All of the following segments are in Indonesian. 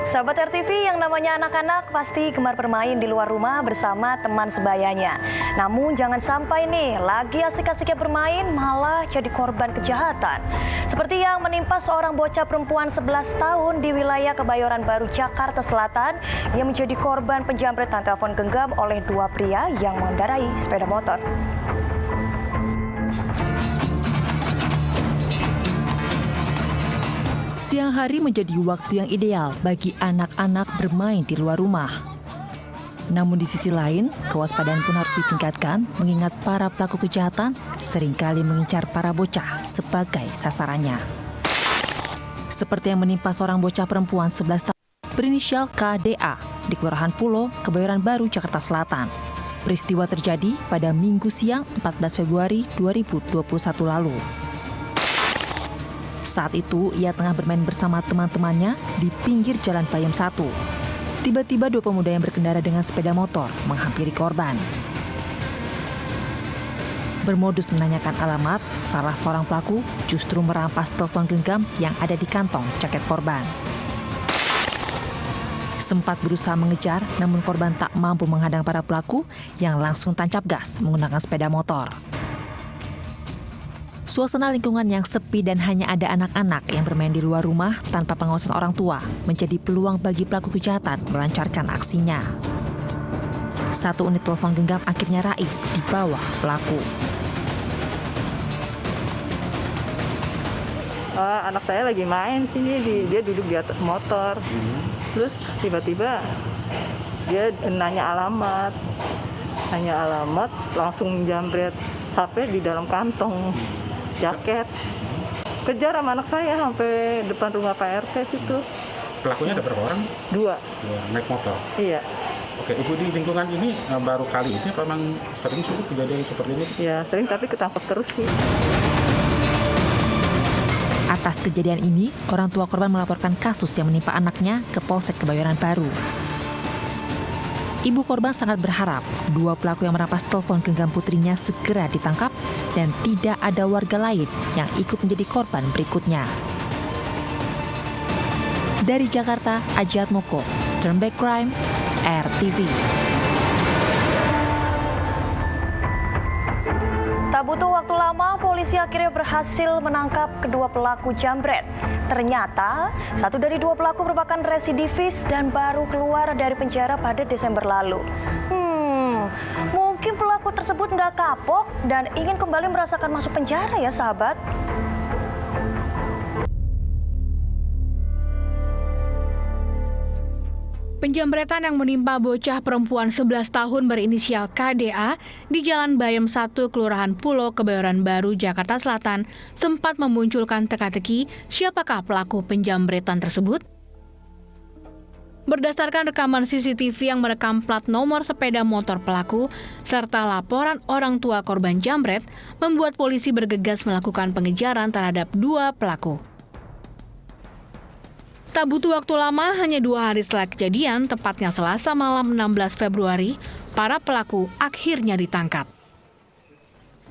Sahabat RTV, yang namanya anak-anak pasti gemar bermain di luar rumah bersama teman sebayanya. Namun jangan sampai nih, lagi asik-asiknya bermain malah jadi korban kejahatan. Seperti yang menimpa seorang bocah perempuan 11 tahun di wilayah Kebayoran Baru, Jakarta Selatan yang menjadi korban penjamretan telepon genggam oleh dua pria yang mengendarai sepeda motor. Siang hari menjadi waktu yang ideal bagi anak-anak bermain di luar rumah. Namun di sisi lain, kewaspadaan pun harus ditingkatkan mengingat para pelaku kejahatan seringkali mengincar para bocah sebagai sasarannya. Seperti yang menimpa seorang bocah perempuan 11 tahun berinisial KDA di Kelurahan Pulo, Kebayoran Baru, Jakarta Selatan. Peristiwa terjadi pada Minggu siang 14 Februari 2021 lalu. Saat itu, ia tengah bermain bersama teman-temannya di pinggir Jalan Bayam 1. Tiba-tiba dua pemuda yang berkendara dengan sepeda motor menghampiri korban. Bermodus menanyakan alamat, salah seorang pelaku justru merampas telepon genggam yang ada di kantong jaket korban. Sempat berusaha mengejar, namun korban tak mampu menghadang para pelaku yang langsung tancap gas menggunakan sepeda motor. Suasana lingkungan yang sepi dan hanya ada anak-anak yang bermain di luar rumah tanpa pengawasan orang tua menjadi peluang bagi pelaku kejahatan melancarkan aksinya. Satu unit telepon genggam akhirnya raib di bawah pelaku. Anak saya lagi main sini, dia duduk di atas motor. Terus tiba-tiba dia nanya alamat, langsung jambret HP di dalam kantong jaket. Kejar sama anak saya sampai depan rumah Pak RT situ. Pelakunya ada berapa orang? Dua. Naik motor? Iya. Oke, Ibu di lingkungan ini baru kali ini apa memang sering sih kejadian seperti ini? Ya, sering tapi ketangkep terus sih. Atas kejadian ini, orang tua korban melaporkan kasus yang menimpa anaknya ke Polsek Kebayoran Baru. Ibu korban sangat berharap dua pelaku yang merampas telepon genggam putrinya segera ditangkap dan tidak ada warga lain yang ikut menjadi korban berikutnya. Dari Jakarta, Ajat Moko, Turn Back Crime, RTV. Tak butuh waktu lama, polisi akhirnya berhasil menangkap kedua pelaku jambret. Ternyata, satu dari dua pelaku merupakan residivis dan baru keluar dari penjara pada Desember lalu. Mungkin pelaku tersebut nggak kapok dan ingin kembali merasakan masuk penjara ya, sahabat. Penjambretan yang menimpa bocah perempuan 11 tahun berinisial KDA di Jalan Bayam 1, Kelurahan Pulo, Kebayoran Baru, Jakarta Selatan sempat memunculkan teka-teki siapakah pelaku penjambretan tersebut. Berdasarkan rekaman CCTV yang merekam plat nomor sepeda motor pelaku serta laporan orang tua korban jambret, membuat polisi bergegas melakukan pengejaran terhadap dua pelaku. Tak butuh waktu lama, hanya 2 hari setelah kejadian, tepatnya Selasa malam 16 Februari, para pelaku akhirnya ditangkap.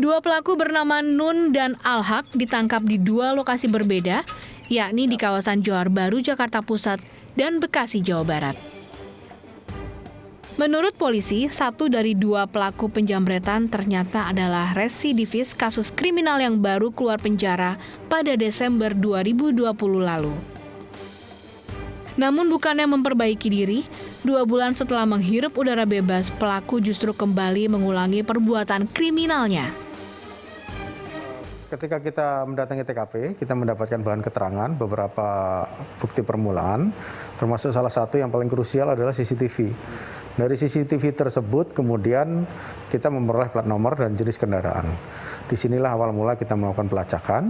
Dua pelaku bernama Nun dan Alhaq ditangkap di dua lokasi berbeda, yakni di kawasan Johar Baru, Jakarta Pusat, dan Bekasi, Jawa Barat. Menurut polisi, satu dari dua pelaku penjambretan ternyata adalah residivis kasus kriminal yang baru keluar penjara pada Desember 2020 lalu. Namun bukannya memperbaiki diri, 2 bulan setelah menghirup udara bebas, pelaku justru kembali mengulangi perbuatan kriminalnya. Ketika kita mendatangi TKP, kita mendapatkan bahan keterangan, beberapa bukti permulaan, termasuk salah satu yang paling krusial adalah CCTV. Dari CCTV tersebut kemudian kita memperoleh plat nomor dan jenis kendaraan. Disinilah awal mula kita melakukan pelacakan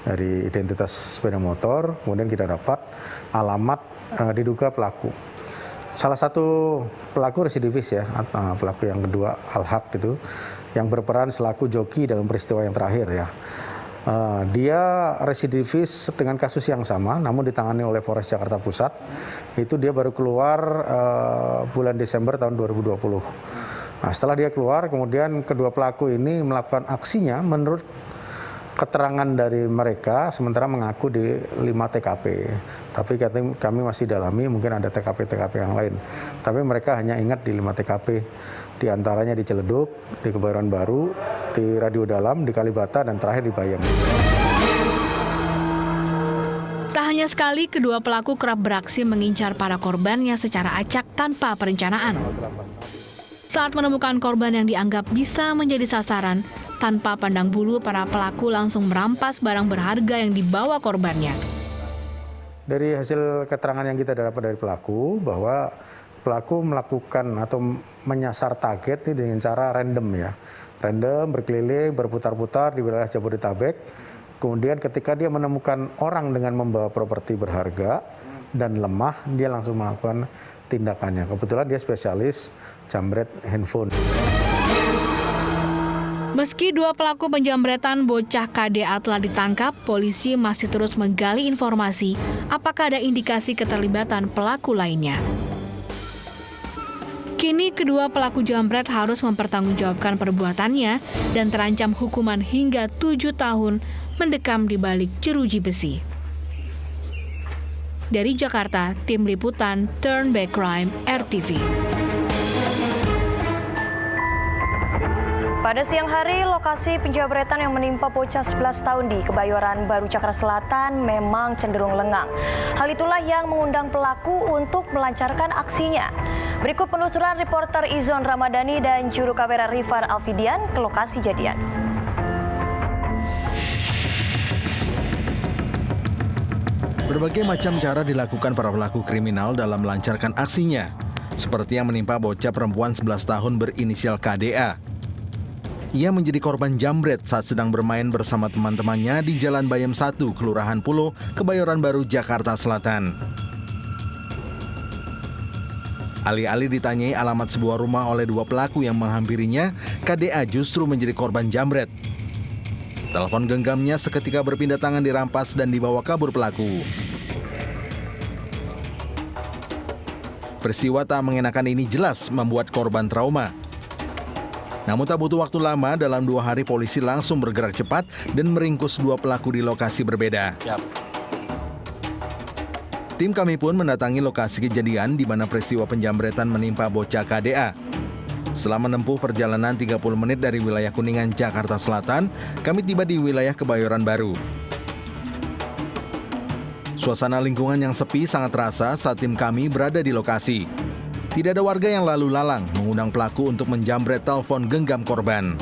dari identitas sepeda motor, kemudian kita dapat alamat diduga pelaku. Salah satu pelaku residivis ya, pelaku yang kedua Alhaq itu, yang berperan selaku joki dalam peristiwa yang terakhir ya. Dia residivis dengan kasus yang sama, namun ditangani oleh Polres Jakarta Pusat. Itu dia baru keluar bulan Desember tahun 2020. Nah, setelah dia keluar, kemudian kedua pelaku ini melakukan aksinya menurut keterangan dari mereka sementara mengaku di 5 TKP. Tapi kami masih dalami, mungkin ada TKP-TKP yang lain. Tapi mereka hanya ingat di 5 TKP. Di antaranya di Ciledug, di Kebayoran Baru, di Radio Dalam, di Kalibata, dan terakhir di Bayam. Tak hanya sekali, kedua pelaku kerap beraksi mengincar para korbannya secara acak tanpa perencanaan. Saat menemukan korban yang dianggap bisa menjadi sasaran, tanpa pandang bulu, para pelaku langsung merampas barang berharga yang dibawa korbannya. Dari hasil keterangan yang kita dapat dari pelaku, bahwa pelaku melakukan atau menyasar target ini dengan cara random ya. Random, berkeliling, berputar-putar di wilayah Jabodetabek. Kemudian ketika dia menemukan orang dengan membawa properti berharga dan lemah, dia langsung melakukan tindakannya. Kebetulan dia spesialis jambret handphone. Meski dua pelaku penjambretan bocah KDA telah ditangkap, polisi masih terus menggali informasi apakah ada indikasi keterlibatan pelaku lainnya. Kini kedua pelaku jambret harus mempertanggungjawabkan perbuatannya dan terancam hukuman hingga 7 tahun mendekam di balik jeruji besi. Dari Jakarta, Tim Liputan Turn Back Crime RTV. Pada siang hari, lokasi penjambretan yang menimpa bocah 11 tahun di Kebayoran Baru, Jakarta Selatan memang cenderung lengang. Hal itulah yang mengundang pelaku untuk melancarkan aksinya. Berikut penelusuran reporter Izon Ramadhani dan juru kamera Rifar Alfidian ke lokasi kejadian. Berbagai macam cara dilakukan para pelaku kriminal dalam melancarkan aksinya, seperti yang menimpa bocah perempuan 11 tahun berinisial KDA. Ia menjadi korban jambret saat sedang bermain bersama teman-temannya di Jalan Bayam 1, Kelurahan Pulo, Kebayoran Baru, Jakarta Selatan. Alih-alih ditanyai alamat sebuah rumah oleh dua pelaku yang menghampirinya, KDA justru menjadi korban jambret. Telepon genggamnya seketika berpindah tangan dirampas dan dibawa kabur pelaku. Peristiwa tak mengenakan ini jelas membuat korban trauma. Namun tak butuh waktu lama, dalam 2 hari polisi langsung bergerak cepat dan meringkus dua pelaku di lokasi berbeda. Tim kami pun mendatangi lokasi kejadian di mana peristiwa penjambretan menimpa bocah KDA. Setelah menempuh perjalanan 30 menit dari wilayah Kuningan, Jakarta Selatan, kami tiba di wilayah Kebayoran Baru. Suasana lingkungan yang sepi sangat terasa saat tim kami berada di lokasi. Tidak ada warga yang lalu lalang mengundang pelaku untuk menjambret telepon genggam korban.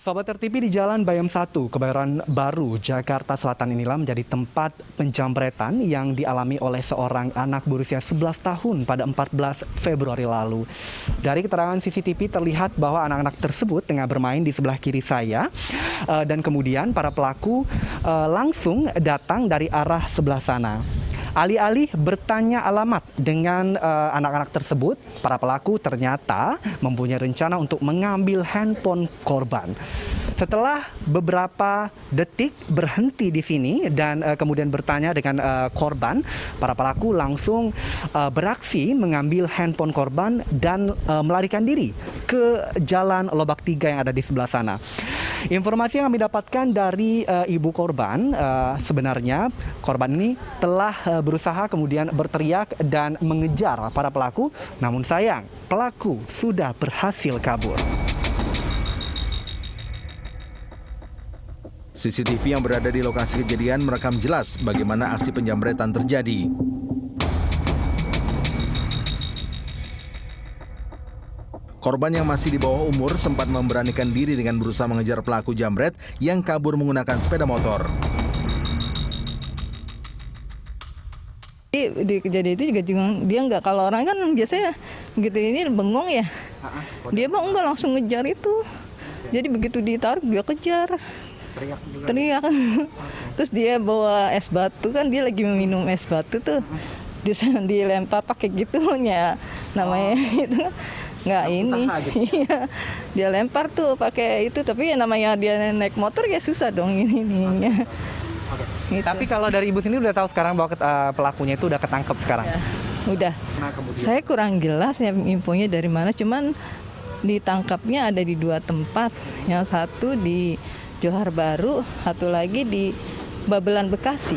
Sobat RTV, di Jalan Bayam 1, Kebayoran Baru, Jakarta Selatan inilah menjadi tempat penjambretan yang dialami oleh seorang anak berusia 11 tahun pada 14 Februari lalu. Dari keterangan CCTV terlihat bahwa anak-anak tersebut tengah bermain di sebelah kiri saya dan kemudian para pelaku langsung datang dari arah sebelah sana. Alih-alih bertanya alamat dengan anak-anak tersebut, para pelaku ternyata mempunyai rencana untuk mengambil handphone korban. Setelah beberapa detik berhenti di sini dan kemudian bertanya dengan korban, para pelaku langsung beraksi mengambil handphone korban dan melarikan diri ke Jalan Lobak 3 yang ada di sebelah sana. Informasi yang kami dapatkan dari ibu korban, sebenarnya korban ini telah berusaha kemudian berteriak dan mengejar para pelaku, namun sayang pelaku sudah berhasil kabur. CCTV yang berada di lokasi kejadian merekam jelas bagaimana aksi penjambretan terjadi. Korban yang masih di bawah umur sempat memberanikan diri dengan berusaha mengejar pelaku jambret yang kabur menggunakan sepeda motor. Di kejadian itu juga dia nggak, kalau orang kan biasanya begitu ini bengong ya, dia bang enggak langsung ngejar itu. Jadi begitu ditarik dia kejar, teriak. Terus dia bawa es batu, kan dia lagi minum es batu tuh, dilempar pakai gitunya namanya itu. Nggak ini, dia lempar tuh pakai itu, tapi namanya dia naik motor ya susah dong ininya. Gitu. Tapi kalau dari ibu sendiri udah tahu sekarang bahwa pelakunya itu udah ketangkep sekarang? Ya, udah. Saya kurang jelas ya infonya dari mana, cuman ditangkapnya ada di 2 tempat. Yang satu di Johar Baru, satu lagi di Babelan, Bekasi.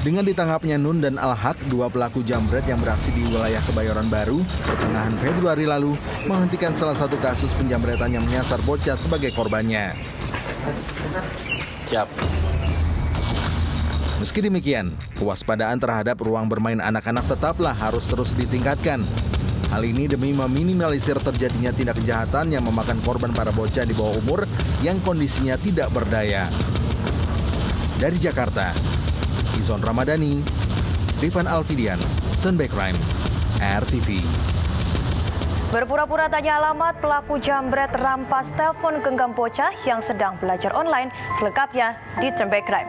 Dengan ditangkapnya Nun dan Al-Haq, 2 pelaku jambret yang beraksi di wilayah Kebayoran Baru pertengahan Februari lalu, menghentikan salah satu kasus penjambretan yang menyasar bocah sebagai korbannya. Siap. Meski demikian, kewaspadaan terhadap ruang bermain anak-anak tetaplah harus terus ditingkatkan. Hal ini demi meminimalisir terjadinya tindak kejahatan yang memakan korban para bocah di bawah umur yang kondisinya tidak berdaya. Dari Jakarta, Izon Ramadhani, Rifan Alfidian, Turn Back Crime, RTV. Berpura-pura tanya alamat, pelaku jambret rampas telepon genggam bocah yang sedang belajar online. Selengkapnya di Turn Back Crime.